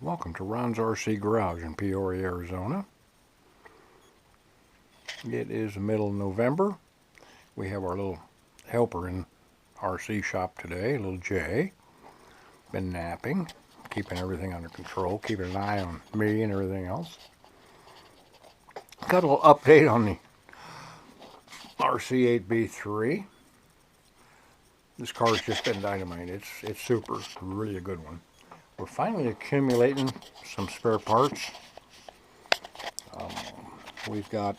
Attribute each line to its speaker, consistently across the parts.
Speaker 1: Welcome to Ron's RC Garage in Peoria, Arizona. It is the middle of November. We have our little helper in RC shop today, little Jay. Been napping, keeping everything under control, keeping an eye on me and everything else. Got a little update on the RC8B3. This car's just been dynamite. It's super, really a good one. We're finally accumulating some spare parts. We've got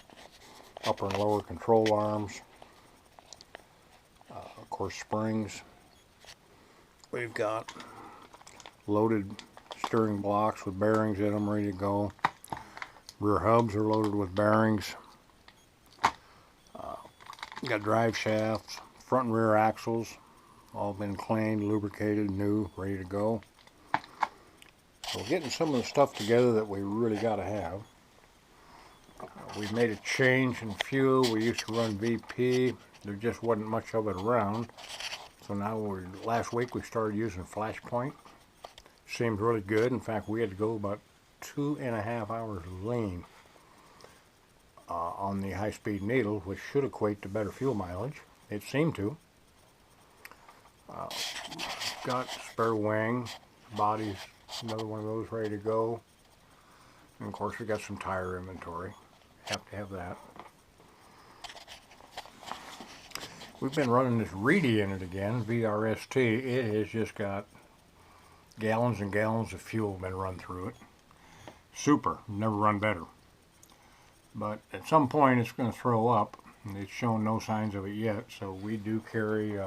Speaker 1: upper and lower control arms, of course springs. We've got loaded steering blocks with bearings in them ready to go. Rear hubs are loaded with bearings. Got drive shafts, front and rear axles, all been cleaned, lubricated, new, ready to go. So we're getting some of the stuff together that we really got to have. We've made a change in fuel. We used to run VP. There just wasn't much of it around. So now last week we started using Flashpoint. Seemed really good. In fact, we had to go about 2.5 hours lean on the high-speed needle, which should equate to better fuel mileage. It seemed to. Got spare wing, bodies, another one of those ready to go. And of course we got some tire inventory. Have to have that. We've been running this Ridi in it again, VRST. It has just got gallons and gallons of fuel been run through it. Super, never run better. But at some point it's going to throw up. And it's shown no signs of it yet, so we do carry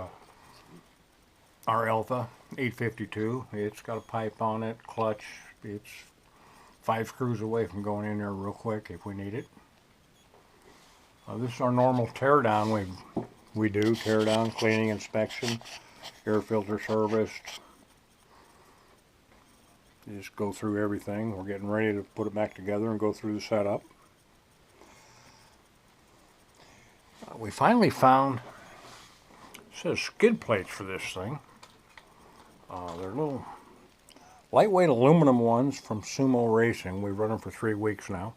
Speaker 1: our Alpha 852. It's got a pipe on it, clutch. It's 5 screws away from going in there real quick if we need it. This is our normal teardown. We do teardown, cleaning, inspection, air filter serviced. Just go through everything. We're getting ready to put it back together and go through the setup. We finally found, it says skid plates for this thing. They're little lightweight aluminum ones from Sumo Racing. We've run them for 3 weeks now.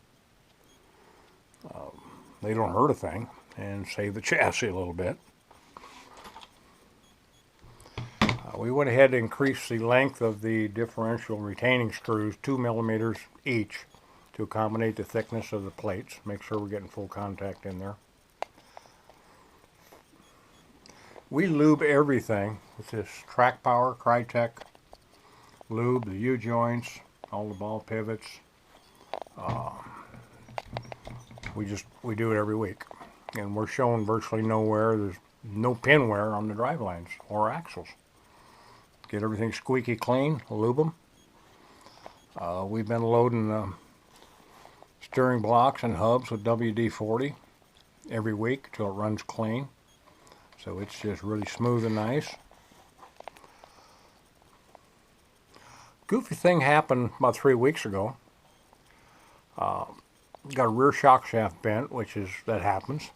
Speaker 1: They don't hurt a thing and save the chassis a little bit. We went ahead and increased the length of the differential retaining screws 2 millimeters each to accommodate the thickness of the plates. Make sure we're getting full contact in there. We lube everything with this Track Power Crytek lube, the U-joints, all the ball pivots. We do it every week. And we're showing virtually no wear. There's no pin wear on the drive lines or axles. Get everything squeaky clean, lube them. We've been loading steering blocks and hubs with WD-40 every week till it runs clean. So it's just really smooth and nice. Goofy thing happened about 3 weeks ago. Got a rear shock shaft bent, that happens.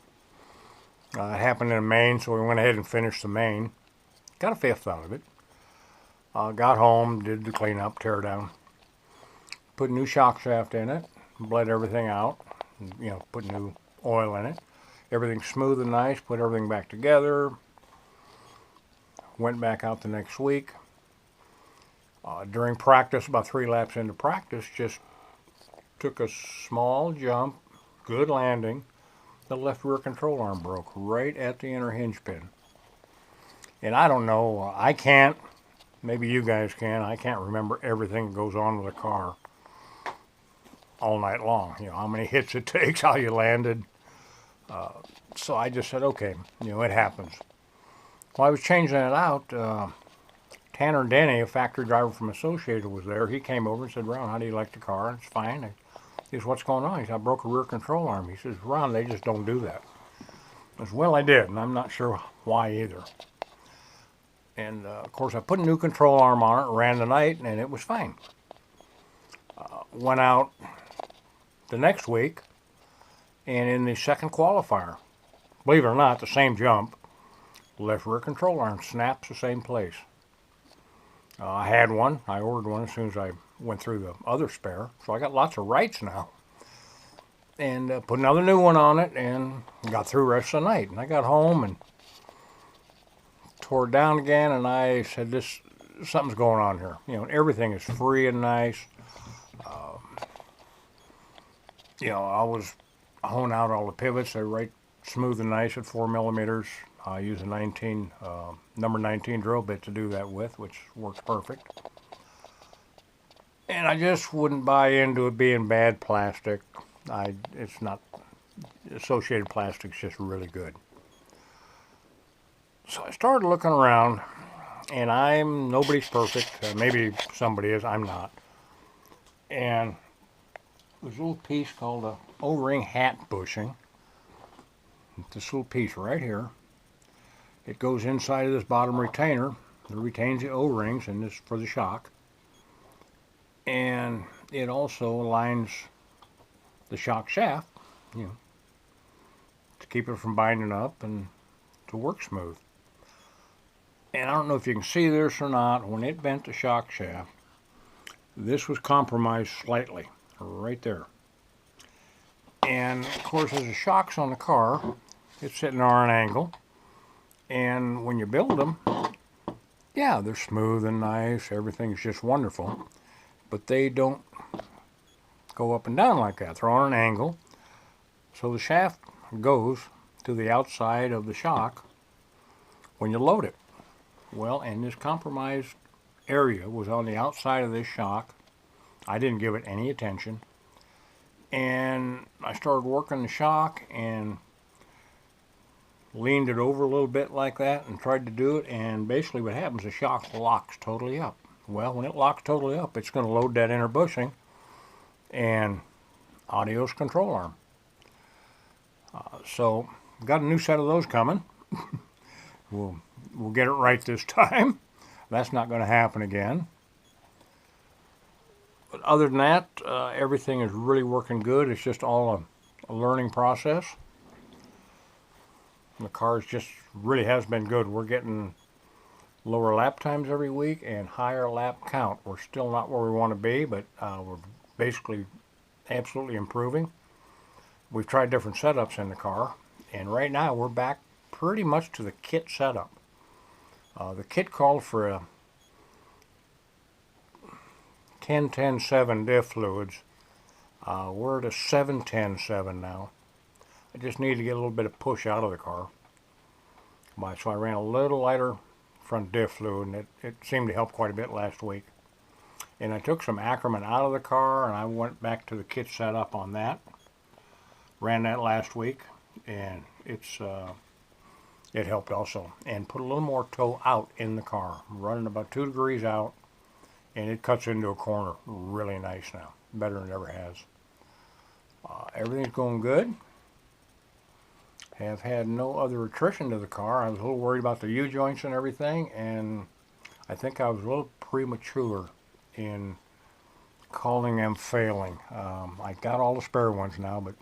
Speaker 1: It happened in a main, so we went ahead and finished the main. Got a fifth out of it. Got home, did the cleanup, tear down. Put new shock shaft in it, bled everything out, put new oil in it. Everything's smooth and nice, put everything back together. Went back out the next week. During practice, about 3 laps into practice, just took a small jump, good landing. The left rear control arm broke right at the inner hinge pin. And I don't know, I can't, maybe you guys can, I can't remember everything that goes on with a car all night long. How many hits it takes, how you landed. So I just said, okay, it happens. While I was changing it out, Tanner Denny, a factory driver from Associated, was there. He came over and said, Ron, how do you like the car? It's fine. He says, what's going on? He said, I broke a rear control arm. He says, Ron, they just don't do that. I said, well, I did, and I'm not sure why either. And, of course, I put a new control arm on it, ran the night, and it was fine. Went out the next week, and in the second qualifier, believe it or not, the same jump, left rear control arm snaps the same place. I had one. I ordered one as soon as I went through the other spare. So I got lots of rights now. And put another new one on it and got through the rest of the night. And I got home and tore it down again, and I said, something's going on here. You know, everything is free and nice. You know, I was honing out all the pivots. They're right smooth and nice at 4 millimeters. I use a number 19 drill bit to do that with, which works perfect. And I just wouldn't buy into it being bad plastic. It's not, Associated Plastic's just really good. So I started looking around, and nobody's perfect. Maybe somebody is, I'm not. And there's a little piece called a O-ring hat bushing. This little piece right here. It goes inside of this bottom retainer. It retains the O-rings and this for the shock. And it also lines the shock shaft, you know, to keep it from binding up and to work smooth. And I don't know if you can see this or not, when it bent the shock shaft, this was compromised slightly, right there. And of course, as the shock's on the car, it's sitting on an angle. And when you build them, yeah, they're smooth and nice, everything's just wonderful. But they don't go up and down like that. They're on an angle. So the shaft goes to the outside of the shock when you load it. Well, and this compromised area was on the outside of this shock. I didn't give it any attention. And I started working the shock and leaned it over a little bit like that and tried to do it. And basically what happens, the shock locks totally up. Well, when it locks totally up, it's going to load that inner bushing and adios control arm. So got a new set of those coming. We'll get it right this time. That's not going to happen again. But other than that, everything is really working good. It's just all a learning process. And the car just really has been good. We're getting lower lap times every week and higher lap count. We're still not where we want to be, but we're basically absolutely improving. We've tried different setups in the car, and right now we're back pretty much to the kit setup. The kit called for a 10-10-7 diff fluids. We're at a 7-10-7 now. I just need to get a little bit of push out of the car. So I ran a little lighter front diff fluid, and it seemed to help quite a bit last week. And I took some Ackerman out of the car, and I went back to the kit setup on that. Ran that last week, and it helped also. And put a little more toe out in the car. I'm running about 2 degrees out, and it cuts into a corner really nice now. Better than it ever has. Everything's going good. Have had no other attrition to the car. I was a little worried about the U-joints and everything, and I think I was a little premature in calling them failing. I got all the spare ones now, but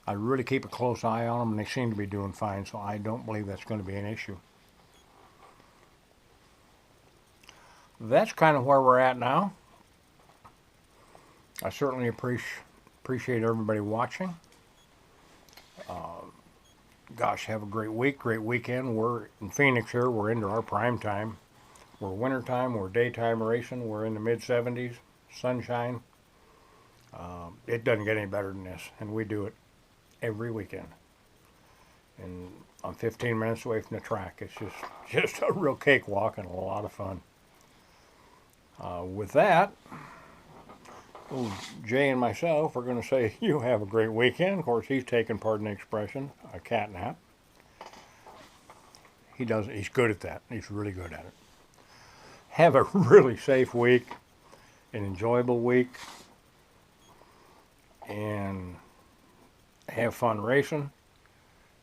Speaker 1: I really keep a close eye on them, and they seem to be doing fine, so I don't believe that's going to be an issue. That's kind of where we're at now. I certainly appreciate everybody watching. Gosh, have a great week, great weekend. We're in Phoenix here. We're into our prime time. We're wintertime. We're daytime racing. We're in the mid-70s, sunshine. It doesn't get any better than this, and we do it every weekend. And I'm 15 minutes away from the track. It's just a real cakewalk and a lot of fun. With that, Jay and myself are going to say you have a great weekend. Of course, he's taking, pardon the expression, a cat nap. He's good at that. He's really good at it. Have a really safe week, an enjoyable week, and have fun racing.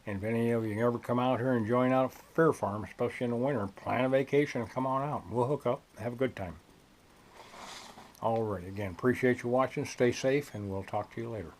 Speaker 1: And if any of you can ever come out here and join out at Fair Farm, especially in the winter, plan a vacation and come on out. We'll hook up, have a good time. Alright, again, appreciate you watching. Stay safe, and we'll talk to you later.